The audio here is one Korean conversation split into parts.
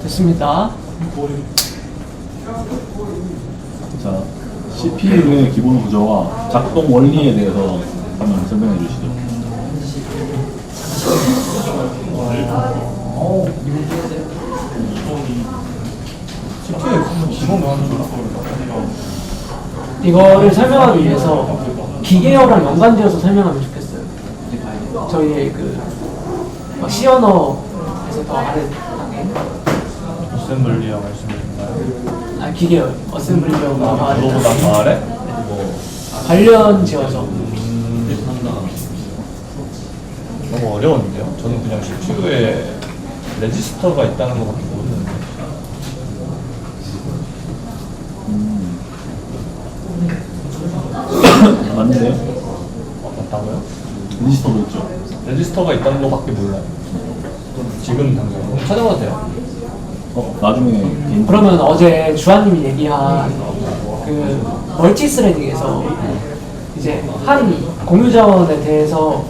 됐습니다. 자, CPU의 기본 구조와 작동 원리에 대해서 한번 설명해 주시죠. CPU의 기본 명령을 이거를 설명하기 위해서 기계어랑 연관되어서 설명하면 좋겠어요. 저희의 막 C언어에서 더 아래 단계. 어셈블리라고 말씀드렸나요? 기계어, 어셈블리라고 더 아래 그거보다 단계. 더 아래? 관련 지어서. 너무 어려운데요? 저는 그냥 CPU에 레지스터가 있다는 것밖에 모르는데. 맞는데요? 맞다고요? 리지스터도 있죠. 레지스터가 있다는 것밖에 몰라요. 지금 당장. 그럼 찾아봐도 돼요? 나중에 개인 그러면 어제 주한님이 얘기한 멀티스레딩에서 이제 한 공유 자원에 대해서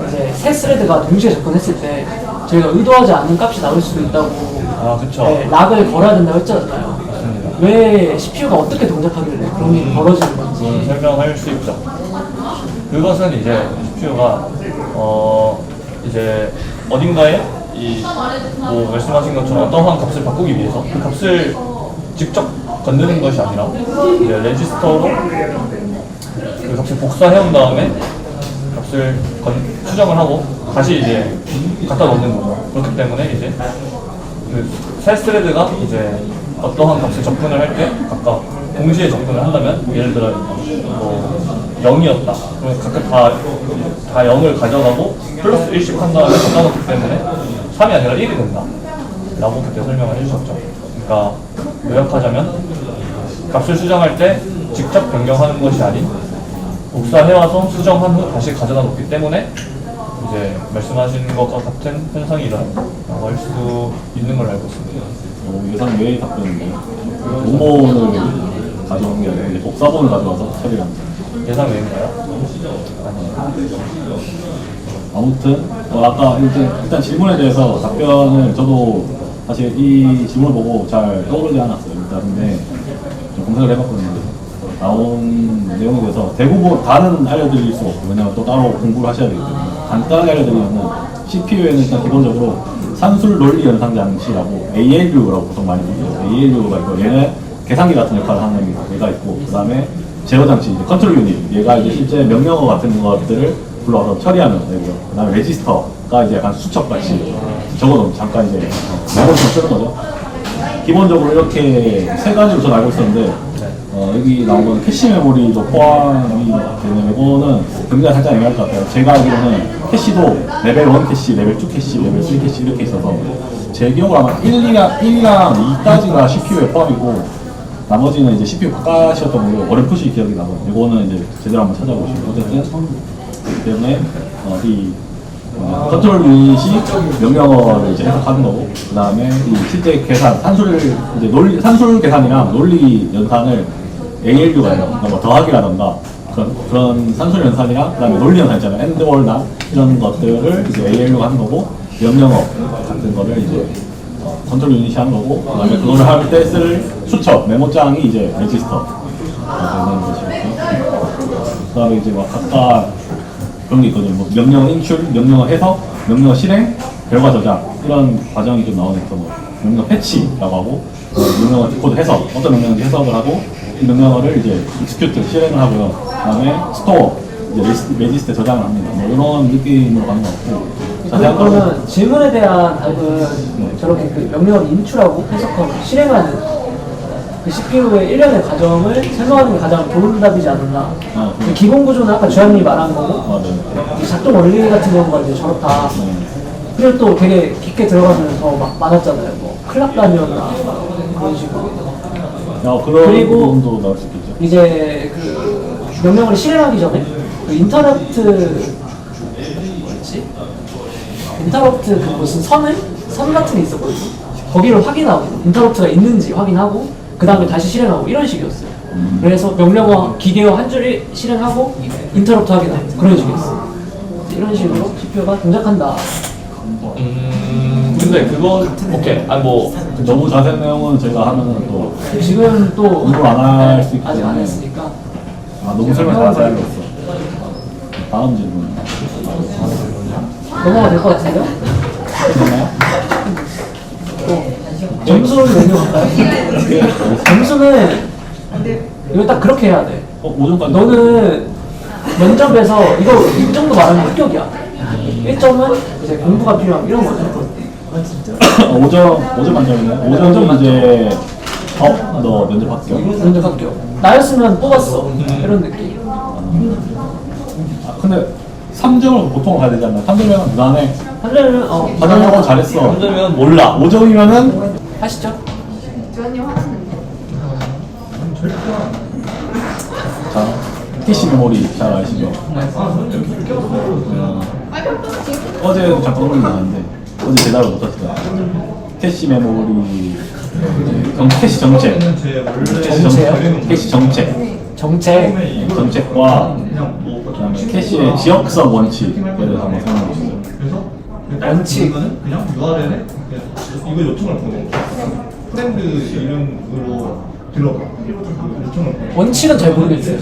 이제 세 스레드가 동시에 접근했을 때 저희가 의도하지 않는 값이 나올 수도 있다고 아, 그쵸. 네, 락을 걸어야 된다고 했잖아요. 맞습니다. 왜 CPU가 어떻게 동작하길래 그런 일이 벌어지는 건지. 설명할 수 있죠. 그것은 이제 CPU가 이제 어딘가에 뭐 말씀하신 것처럼 어떠한 값을 바꾸기 위해서 그 값을 직접 건드는 것이 아니라 이제 레지스터로 그 값을 복사해온 다음에 값을 수정을 하고 다시 이제 갖다 넣는 거죠. 그렇기 때문에 이제 그 세 스레드가 이제 어떠한 값을 접근을 할 때 각각 동시에 접근을 한다면 예를 들어 뭐 0이었다. 그러면 각각 다 0을 가져가고 플러스 1씩 한 다음에 갖다 놓기 때문에 3이 아니라 1이 된다. 라고 그때 설명을 해주셨죠. 그러니까 요약하자면 값을 수정할 때 직접 변경하는 것이 아닌 복사해와서 수정한 후 다시 가져다 놓기 때문에 이제 말씀하신 것과 같은 현상이 일어난다고 할 수 있는 걸 알고 있습니다. 예상 외의 답변인데 모본을 가져온 게 아니라 이제 복사본을 가져와서 처리를 합니다. 예상 외인가요? 아무튼 아까 일단 질문에 대해서 답변을 저도 사실 이 질문을 보고 잘 떠오르지 않았어요. 일단 근데 좀 검색을 해봤거든요. 나온 내용에 대해서 대부분 다는 알려드릴 수가 없고 왜냐면 또 따로 공부를 하셔야 되기 때문에 간단하게 알려드리면은 CPU에는 일단 기본적으로 산술 논리 연산 장치라고 ALU라고 보통 많이 부르죠. ALU가 있고 얘는 계산기 같은 역할을 하는 얘가 있고 그 다음에 제어 장치, 컨트롤 유닛 얘가 이제 실제 명령어 같은 것들을 불러서 처리하는 되고요. 그 다음에 레지스터가 이제 약간 수첩같이 적어놓은 잠깐 이제 메모를 쓰는 거죠. 기본적으로 이렇게 세 가지로 저는 알고 있었는데 여기 나온 거는 캐시 메모리도 포함이 되는 이거는 굉장히 살짝 애매할 것 같아요. 제가 알기로는 캐시도 레벨 1 캐시, 레벨 2 캐시, 레벨 3 캐시 이렇게 있어서 제 기억으로 아마 1이랑 2까지가 CPU에 포함이고 나머지는 이제 CPU 바깥이었던 걸로 어렴풋이 기억이 나고 이거는 이제 제대로 한번 찾아보시고 어쨌든 그렇기 때문에 이 컨트롤 유닛이 명령어를 이제 해석하는 거고 그 다음에 이 실제 계산 산술 이제 산술 계산이랑 논리 연산을 ALU가 해요. 그러니까 뭐 더하기라던가 그런 산술 연산이랑 그 다음에 논리 연산 있잖아요. AND or not 이런 것들을 이제 ALU가 하는 거고 명령어 같은 거를 이제 컨트롤 유닛이 하는 거고 그 다음에 그거를 할 때 쓸 수첩 메모장이 이제 레지스터 되는 것이고 그 다음에 이제 막 각각 그런 게 있거든요. 뭐 명령어 인출, 명령어 해석, 명령어 실행, 결과 저장 이런 과정이 좀 나오는 뭐 명령어 패치라고 하고 명령어 디코드 해석, 어떤 명령어인지 해석을 하고 이 명령어를 이제 execute 실행을 하고요. 그다음에 스토어 이제 레지스트에 저장을 합니다. 뭐 이런 느낌으로 가는 것 같고. 그러면 질문에 대한 답은 저렇게 명령어를 인출하고 해석하고 실행하는 그 CPU의 일련의 과정을 설명하는 게 가장 좋은 답이지 않았나. 그 기본 구조는 아까 주한님이 말한 거고, 이 작동 원리 같은 경우가 이제 저렇다. 그리고 또 되게 깊게 들어가면 더 많았잖아요. 뭐 클락단이었나 그런 식으로. 그런 부분도 나올 수 있겠죠. 이제 그 명령어를 실행하기 전에 그 인터럽트 그 무슨 선 같은 게 있었거든요. 거기를 확인하고 인터럽트가 있는지 확인하고 그 다음에 다시 실행하고 이런 식이었어요. 그래서 명령어 기계어 한 줄을 실행하고 인터럽트 확인하고 그런 식이었어요. 이런 식으로 CPU가 동작한다. 근데 근데 그건 오케이. 아니 뭐 너무 자세한 내용은 저희가 하면은 또 지금 또 공부를 안 할 수 있기 아직 안 때문에 했으니까 아, 너무 설명 잘하지 않았어. 다음 질문. 넘어가 될 것 같은데요? 됐나요? 점수를 내려갈까요? 점수는 이거 딱 그렇게 해야 돼. 5점까지. 너는 면접에서 이거 이 정도 말하면 합격이야. 1점은 이제 공부가 필요한 이런 거죠. 5점 만점이네. 5점은 이제 너 면접 합격. 면접 합격. 나였으면 뽑았어. 이런 느낌. 아, 근데 3점을 보통 가야 되지 않나? 3점이면 무난해. 3점이면 4점이면 잘했어. 3점이면 몰라. 5점이면은 하시죠. 주원님 하시는데. 자, 캐시 메모리 잘 아시죠? 어제 잠깐 보긴 나왔는데 어제 대답을 못했어요. 캐시 메모리 캐시 정책, 캐시 정책, 정책과 그다음에 캐시의 지역성 원칙에 대해서 한번 설명해 주세요. 원칙. 그냥 URL에 이거 요청을 보내. 프렌드 이름으로 들어가. 요청을 보내. 원칙은 잘 모르겠어요.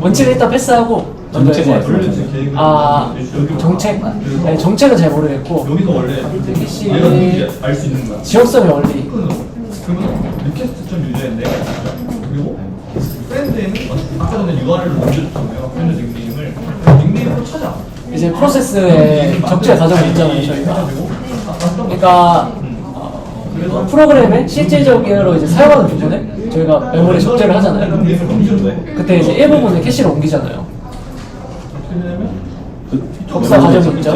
원칙은 일단 패스하고 정책 먼저 이제 말씀하시죠. 정책? 네, 정책은 잘 모르겠고 여기서 원래 캐시 얘가 누군지 알 수 있는 거야. 지역성의 원리. 그러면 리퀘스트 유저인데 그리고 프렌드에는 아까 전에 URL을 먼저 줬잖아요. 프렌드 닉네임으로 찾아. 이제 프로세스의 적재 과정이 있잖아요, 저희가. 그러니까 프로그램에 실질적으로 이제 사용하는 부분에 저희가 메모리 적재를 하잖아요. 그때 이제 일부분을 캐시로 옮기잖아요. 복사 과정이 있죠.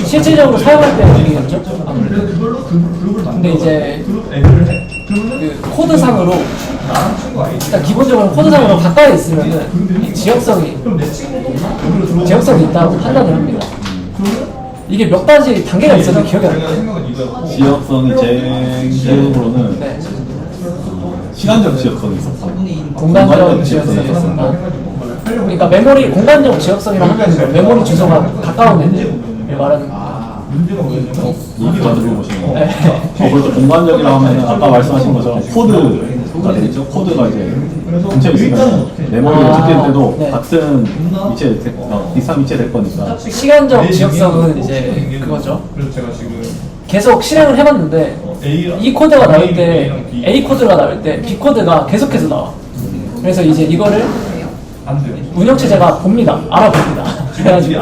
실질적으로 사용할 때 옮기겠죠. 아무래도. 그걸로 그룹을 만들어. 근데 이제 그룹 앱을 해. 그러면은 그 코드상으로 나랑 친구 아이디. 일단 기본적으로 코드상으로 가까이 있으면은 이 지역성이 그럼 내 친구도 여기로 들어오고. 지역성이 있다고 판단을 합니다. 이게 몇 가지 단계가 있어도 기억이 안 내가 나요. 생각은 이거였고. 지역성이 제 기억으로는 네. 시간적 지역성이 있었어. 공간적 지역성이 있었다. 그러니까 메모리 공간적 지역성이라 하면 메모리 주소가 가까운 애들 말하는 거. 문제가 뭐였냐면 이게 먼저 보시는 거. 네. 그렇죠. 공간적이라 하면 아까 말씀하신 것처럼 코드가 되겠죠. 코드가 이제 근처에 있으면 메모리가 집계될 때도 네. 같은 위치에 비슷한 위치에 될 거니까. 시간적 지역성은 이제 그거죠. 그래서 제가 지금 계속 실행을 해봤는데 A랑 이 코드가 나올 때 A랑 B. A 코드가 나올 때 B 코드가 계속해서 나와. 그래서 이제 이거를 안 돼요. 운영체제가 봅니다. 알아봅니다. 그래가지고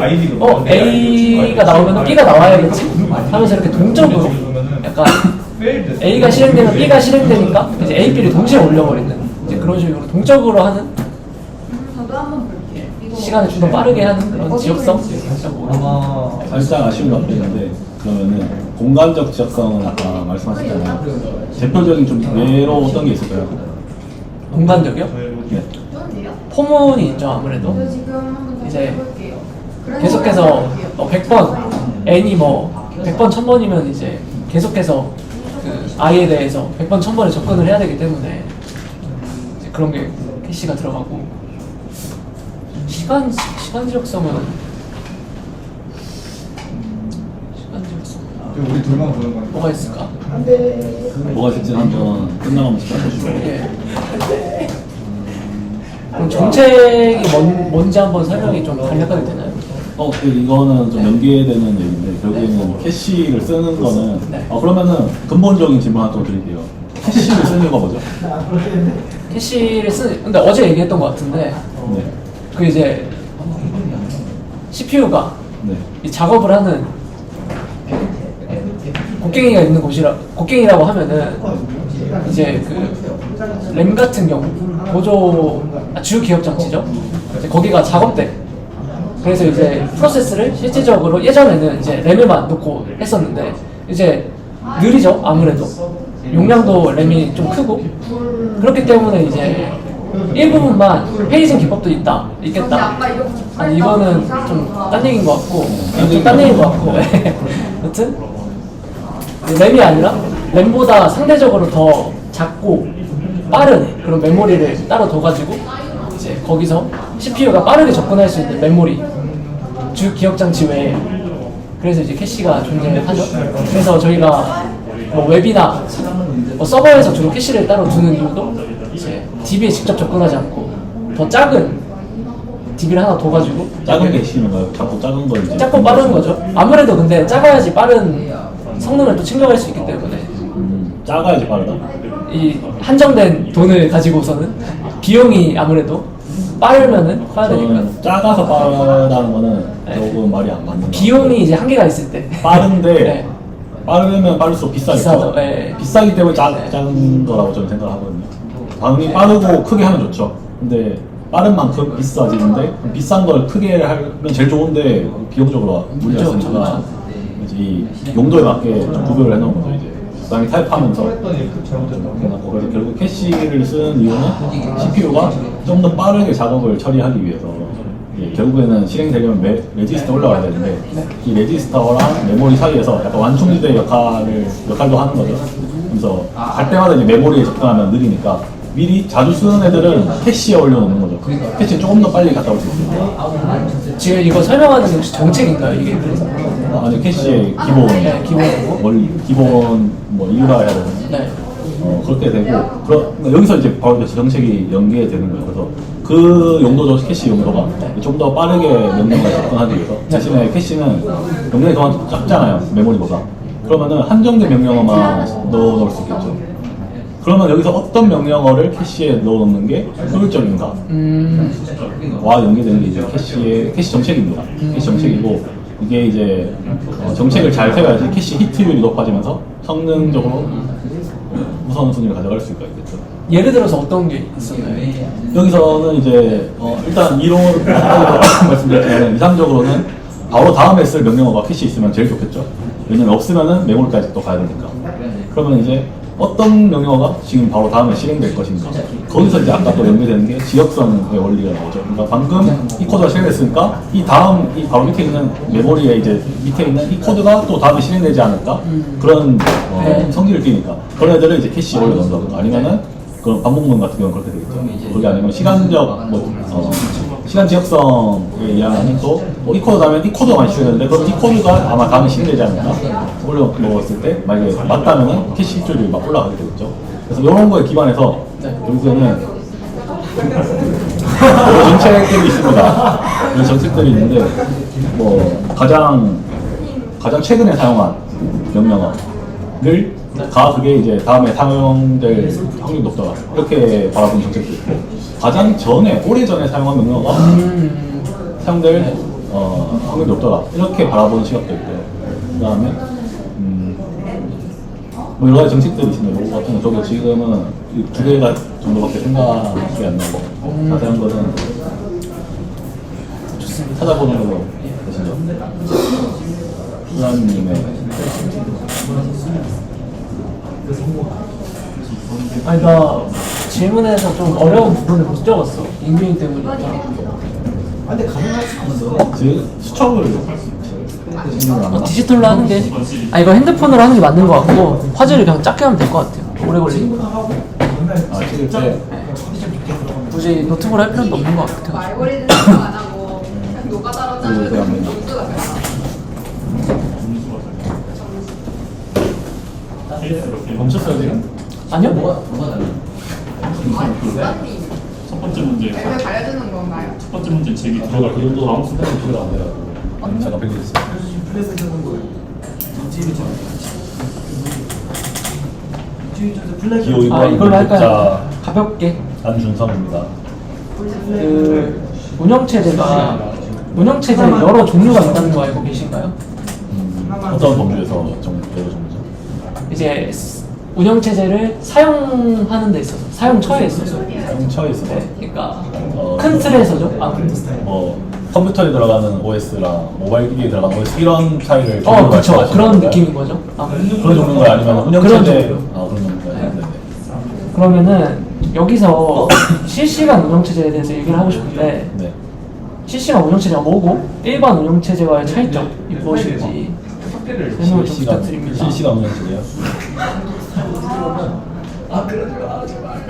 A가 나오면 B가 나와야겠지 하면서 이렇게 동적으로 약간 A가 실행되면 B가 실행되니까 이제 A, B를 동시에 올려버리는 이제 그런 식으로 동적으로 하는 저도 한번 볼게요. 이거 시간을 좀 더 빠르게 하는 그런 지역성? 아마 살짝 아쉬운 것도 있는데 그러면은 공간적 지역성은 아까 말씀하셨잖아요. 대표적인 좀 예로 어떤 게 있을까요? 공간적이요? 네. 좋은데요? 포문이 있죠 아무래도. 저 지금 한번 이제 해볼게요. 계속해서 100번 N이 뭐 100번 1000번이면 이제 계속해서 그 I에 대해서 100번 1000번에 접근을 해야 되기 때문에 이제 그런 게 캐시가 들어가고 시간 지역성은 우리 둘만 보는 거니까. 뭐가 있을까? 뭐가 될지 한번 끝나가면 시작해주시고. 예. 그럼 정책이 뭔지 한번 설명이 좀 간략하게 되나요? 이거는 좀 연계되는 얘기인데 결국에는 캐시를 쓰는 거는 네. 그러면은 근본적인 질문 하나 더 드릴게요. 캐시를 쓰는 이유가 뭐죠? 캐시를 근데 어제 얘기했던 것 같은데 네. 그 이제 CPU가 네. 이 작업을 하는 곡괭이가 있는 곡괭이라고 하면은 이제 그 램 같은 경우 주 기억 장치죠. 이제 거기가 작업대. 그래서 이제 프로세스를 실질적으로 예전에는 이제 램에만 놓고 했었는데 이제 느리죠 아무래도 용량도 램이 좀 크고 그렇기 때문에 이제 일부분만 페이징 기법도 있겠다. 아니 이거는 좀 딴 얘기인 것 같고 좀 딴 얘기인 것 같고 여튼 램이 아니라 램보다 상대적으로 더 작고 빠른 그런 메모리를 따로 둬가지고 이제 거기서 CPU가 빠르게 접근할 수 있는 메모리 주 기억 장치 외에 그래서 이제 캐시가 존재를 하죠. 그래서 저희가 뭐 웹이나 뭐 서버에서 주로 캐시를 따로 두는 이유도 이제 DB에 직접 접근하지 않고 더 작은 DB를 하나 둬가지고 작은 캐시는 거예요. 자꾸 작은 걸 이제 작고 빠른 거죠. 아무래도 근데 작아야지 빠른 성능을 또 챙겨갈 수 있기 때문에 작아야지 빠르다. 이 한정된 돈을 가지고서는 비용이 아무래도 빠르면은 커야 되니까 저는 작아서 빠르다는 거는 조금 말이 안 맞는 거 비용이 이제 한계가 있을 때 빠른데 네. 빠르면 빠를수록 비싸겠죠. 비싸죠. 네. 비싸기 때문에 작은 거라고 저는 생각을 하거든요. 당연히 빠르고 크게 하면 좋죠. 근데 빠른 만큼 비싸지는데 비싼 걸 크게 하면 제일 좋은데 비용적으로 문제였으니까 이제 이 용도에 맞게 좀 구별을 해놓은 거죠. 이제 그다음에 타입하면서 해놨고 그래서 결국 캐시를 쓰는 이유는 CPU가 좀 더 빠르게 작업을 처리하기 위해서 결국에는 실행되려면 레지스터 올라가야 되는데 이 레지스터랑 메모리 사이에서 약간 완충지대 역할도 하는 거죠. 그래서 갈 때마다 이제 메모리에 접근하면 느리니까 미리 자주 쓰는 애들은 캐시에 올려놓는 거죠. 캐시에 조금 더 빨리 갔다 올 수 있어요. 지금 이거 설명하는 게 혹시 정책인가요 이게? 아니 캐시의 기본, 네, 기본이고. 기본 뭐 이유라 해야 되나? 네. 그렇게 되고 그러니까 여기서 이제 바로 정책이 연계되는 거예요. 그래서 그 용도죠. 캐시 용도가 좀 더 빠르게 명령을 접근하기 위해서 대신에 캐시는 용량이 더 작잖아요. 메모리보다. 그러면은 한정된 명령어만 넣어놓을 수 있겠죠. 그러면 여기서 어떤 명령어를 캐시에 넣어놓는 게 효율적인가? 와 연계되는 게 이제 캐시 정책입니다. 캐시 정책이고 이게 이제 정책을 잘 세워야지 캐시 히트율이 높아지면서 성능적으로 우선순위를 가져갈 수가 있겠죠. 예를 들어서 어떤 게 있었나요? 여기서는 이제 일단 이론으로 말씀드렸지만 이상적으로는 바로 다음에 쓸 명령어가 캐시 있으면 제일 좋겠죠. 왜냐면 없으면은 메모리까지 또 가야 되니까. 그러면 이제 어떤 명령어가 지금 바로 다음에 실행될 것인가. 거기서 이제 아까 또 연계되는 게 지역성의 원리가 나오죠. 그러니까 방금 이 코드가 실행됐으니까 이 다음 이 바로 밑에 있는 메모리에 이제 밑에 있는 이 코드가 또 다음에 실행되지 않을까. 그런 성질을 띠니까 그런 애들을 이제 캐시에 올려놓는다든가 아니면은 그런 반복문 같은 경우는 그렇게 되겠죠. 그게 아니면 시간적 시간 지역성에 의한 또이 코드 다음에 이 코드가 많이 실행되는데 그럼 이 코드가 아마 다음에 실행되지 않을까 올려놓았을 때 만약에 맞다면은 캐시 히트율이 막 올라가게 되겠죠. 그래서 이런 거에 기반해서 결국에는 여러 정책들이 있습니다. 이런 정책들이 있는데 뭐 가장 최근에 사용한 명령어를 그게 이제 다음에 사용될 확률이 높더라 이렇게 바라보는 정책도 있고 가장 전에 오래전에 사용한 명령어가 사용될 확률이 높더라 이렇게 바라보는 시각도 있고요. 그 다음에 뭐 여러 가지 정책들이 있습니다. 요거 같은 거 저도 지금은 이 두 개가 정도밖에 생각이 안 나고 자세한 거는 찾아보는 걸로 되시죠. 수아님의 아니 나 질문에서 좀 어려운 부분을 못 적었어. 인규인 때문이니까. 지금 수첩을 디지털로 하는 게 이거 핸드폰으로 하는 게 맞는 것 같고 화질을 그냥 작게 하면 될 것 같아요. 오래 걸리니까. 찍을 때 굳이 노트북으로 할 필요는 없는 것 같아요. 알고리즘 생각 안 하고 그냥 노가다로 짜는 점수가 멈췄어요 지금? 아니요? 첫 번째 문제, 왜 가려주는 건가요? 첫 번째 문제 제기 들어갈 그 정도 다음 수단이 필요가 안 돼요. 잠깐 벨리겠습니다. 기호 이걸로 할까요? 가볍게. 안준성입니다. 그 운영체제 여러 종류가 있다는 거 알고 계신가요? 어떤 범주에서 여러 종류죠? 이제 운영체제를 사용하는 데 있어서 사용처에 있어서 사용처에 있어서 그러니까 큰 틀에서죠. 컴퓨터에 들어가는 OS랑 모바일 기기에 들어가는 OS 이런 차이를 그렇죠. 그런 느낌인 거죠. 그런 종류인가요? 아니면 운영체제? 그런 그런 종류인가요? 네. 그러면은 여기서 실시간 운영체제에 대해서 얘기를 하고 싶은데 네. 실시간 운영체제가 뭐고 일반 운영체제와의 차이점이 무엇인지 설명을 좀 부탁드립니다. 실시간 운영체제요? 그러지 마 제발.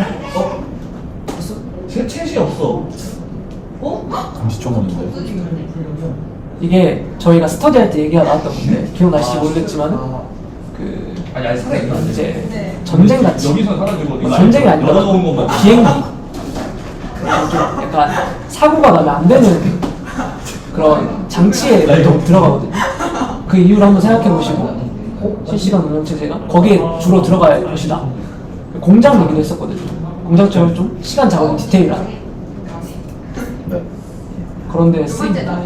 새 챗이 없어. 금시초문인데. 이게 저희가 스터디할 때 얘기가 나왔던 건데 기억나실지 모르겠지만 그 아니 살아있나? 이제 전쟁 같이 여기서 사라지고 전쟁이 아니라 열어놓은 것만 비행기 좀 약간 사고가 나면 안 되는 그런 장치에 보통 들어가거든요. 그 이유를 한번 생각해 보시고 실시간 운영체제가 거기에 주로 들어갈 것이다. 공장 얘기도 했었거든요. 공장처럼 좀 시간 작업 디테일한 네. 그런 데 쓰입니다.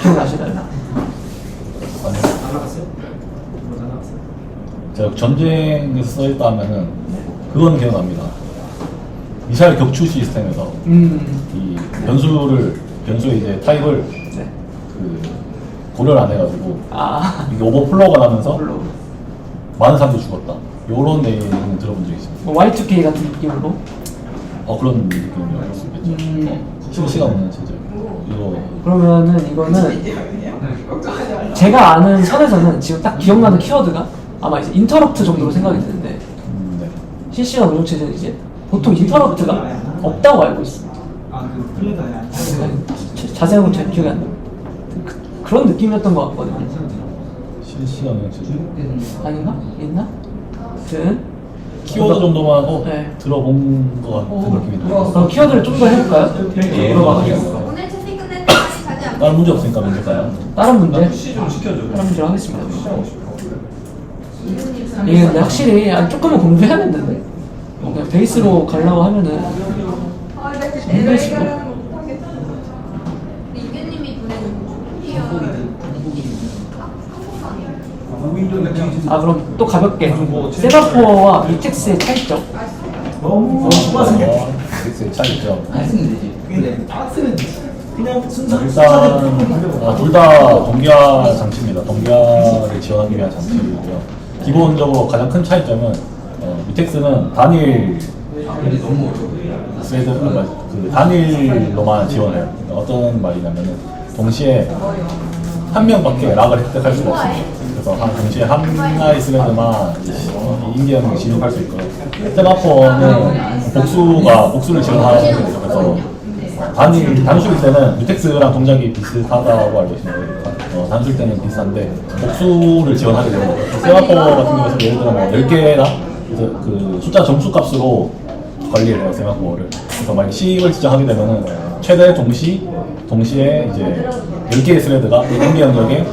기억나시나요? 제가 전쟁에서 써있다 하면은 그건 기억납니다. 미사일 격추 시스템에서 이 변수의 이제 타입을 네. 그 고려를 안 해가지고 아, 이게 오버플로우가 나면서 별로. 많은 사람들이 죽었다. 요런 내용은 들어본 적이 있습니다. 뭐 Y2K 같은 느낌으로. 그런 느낌이랄 수 있겠죠. 실시간 없는 체제. 이거 그러면은 이거는 제가 아는 선에서는 지금 딱 기억나는 키워드가 아마 이제 인터럽트 정도로 생각이 드는데 네. 실시간 운영체제는 이제 보통 인터럽트가 없다고 알고 있습니다. 자세한 건 잘 기억이 안 나요. 그런 느낌이었던 것 같거든요. 실시간 운영 체제. 아닌가? 있나? 아무튼 키워드 정도만 네. 들어본 것 같은 느낌이 들어요. 그럼 키워드를 좀 더 해볼까요? 물어봐가지고. 오늘 채팅 끝낼 때까지 가지 않고 다른 문제 없으니까 문제가요. 다른 문제? 푸시 좀 시켜줘. 다른 문제로 하겠습니다. 이게 근데 확실히 조금은 공부해야겠는데 그냥 베이스로 가려고 하면은 내가 해결하는 거 못하겠어. 이규님이 보내준 아 그럼 또 가볍게 세마포와 미텍스의 차이점. 엑스의 차이죠. 그냥 순서 일단 둘 다 동기화 장치입니다. 동기화를 지원하기 위한 장치이고요. 기본적으로 가장 큰 차이점은 미텍스는 단일 스레드 그 단일로만 지원해요. 그러니까 어떤 말이냐면은 동시에 한 명밖에 락을 획득할 수가 없습니다. 그래서 동시에 하나의 스레드만 인계형 진입할 수 있고요. 세마포는 복수를 지원하는 거죠. 그래서 단수일 때는 뮤텍스랑 동작이 비슷하다고 알고 있습니다. 단수일 때는 비슷한데 복수를 지원하게 되는 거죠. 세마포 같은 경우에서 예를 들어 뭐 10개나 그 숫자 정수 값으로 관리를 해요, 세마포를. 그래서 만약 10을 지정하게 되면은 최대 동시에 이제 10개의 스레드가 그 동기 영역에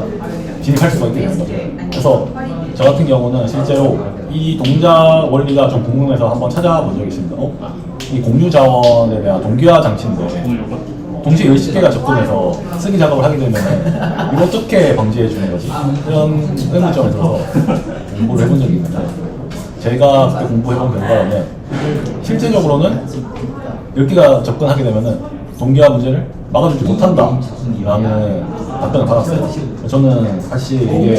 진입할 수가 있게 되는 거죠. 그래서 저 같은 경우는 실제로 이 동작 원리가 좀 궁금해서 한번 찾아본 적이 있습니다. 이 공유 자원에 대한 동기화 장치인데 동시에 10개가 접근해서 쓰기 작업을 하게 되면 이거 어떻게 방지해 주는 거지? 이런 의문점을 들어서 공부를 해본 적이 있는데 제가 그때 공부해본 결과로는 실제적으로는 10개가 접근하게 되면은 동기화 문제를 막아주지 못한다 라는 답변을 받았어요. 저는 사실 이게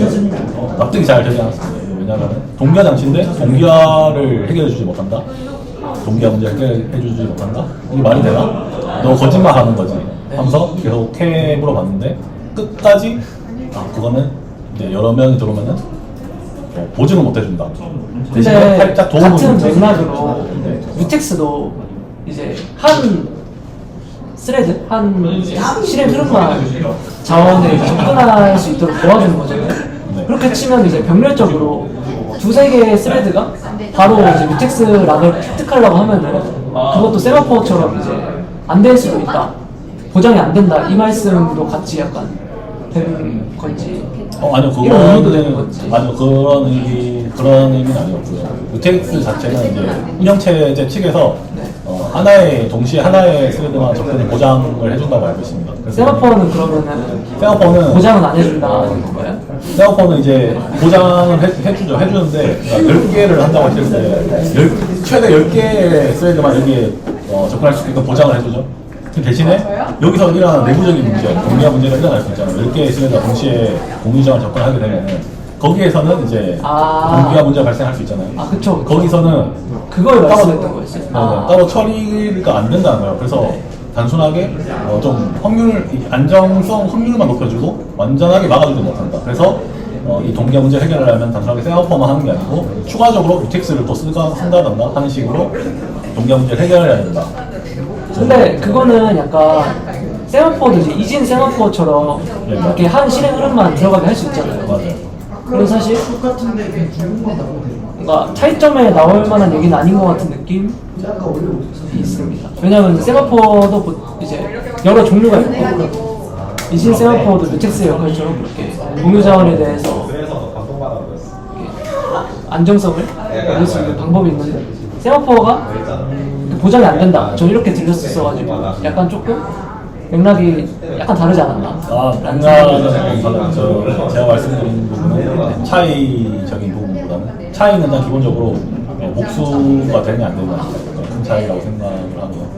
납득이 잘 되지 않았습니다. 왜냐하면 동기화 장치인데 동기화를 해결해주지 못한다? 동기화 문제 해결해주지 못한다? 이게 말이 되나? 너 거짓말 하는 거지 하면서 계속 물어봤는데 끝까지 그거는 이제 여러 명이 들어오면은 보증을 못 해준다. 대신에 근데 살짝 도움을 같은 줄 맥락으로 뮤텍스도 이제 한 스레드, 한 실행 흐름만 자원에 접근할 수 있도록 도와주는 거잖아요. 네. 그렇게 치면 이제 병렬적으로 두세 개의 스레드가 바로 이제 뮤텍스 락을 획득하려고 하면은 그것도 세마포처럼 이제 안 될 수도 있다. 보장이 안 된다. 이 말씀도 같이 약간 되는 건지. 아니요, 이런 의미도 되는 건지. 아니요, 그런 의미는 아니었고요. 유텍스 자체는 이제 운영체제 측에서 동시에 하나의 스레드만 접근을 보장을 해준다고 알고 있습니다. 세마포는 그러면은 세마포는 보장은 안 해준다는 건가요? 세마포는 이제 보장을 해주는데 10개를 한다고 했을 때 최대 10개의 스레드만 여기에 접근할 수 있게끔 보장을 해주죠. 그 대신에 여기서 일어나는 내부적인 문제, 동기화 문제가 일어날 수 있잖아요. 10개의 스레드가 동시에 공유장을 접근하게 되면 거기에서는 이제 동기화 문제가 발생할 수 있잖아요. 그쵸. 거기서는 그걸 말씀했던 거였어요. 따로 처리가 안 된다는 거예요. 그래서 단순하게 좀 안정성 확률만 높여주고 완전하게 막아주지 못한다. 그래서 이 동기화 문제 해결을 하려면 단순하게 세마포만 하는 게 아니고 추가적으로 유텍스를 또 쓴다던가 하는 식으로 동기화 문제를 해결해야 된다. 근데 그거는 약간 세마포도 이제 이진 세마포처럼 이렇게 한 실행 흐름만 들어가게 할 수 있잖아요. 맞아요. 그래서 사실 뭔가 차이점에 나올 만한 얘기는 아닌 것 같은 느낌이 있습니다. 왜냐하면 세마포도 이제 여러 종류가 있고 이진 세마포도 뮤텍스의 역할처럼 그렇게 공유 자원에 대해서 안정성을 얻을 수 있는 방법이 있는데 세마포가 보장이 안 된다. 저 이렇게 들렸었어가지고 약간 조금 맥락이 약간 다르지 않았나? 맥락은 제가 말씀드린 부분은 차이적인 부분보다는 차이는 일단 기본적으로 복수가 되냐 안 되냐 큰 차이라고 생각을 하고요.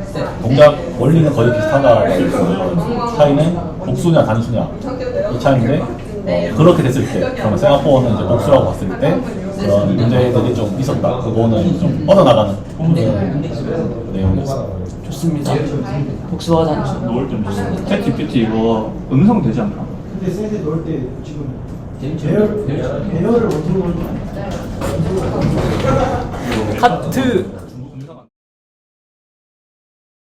동작 원리는 거의 비슷하다고 했어요. 차이는 복수냐 단수냐 이 차이인데 그렇게 됐을 때 그러면 세마포는 이제 복수라고 봤을 때 그런 문제들이 좀 있었다. 그거는 좀 뻗어나가는 내용이었어요. 좋습니다. 복수와 단수. 넣을 때 챗 GPT 이거 음성 되지 않나? 근데 셋이 넣을 때 지금 배열을 어떻게 넣을지 하트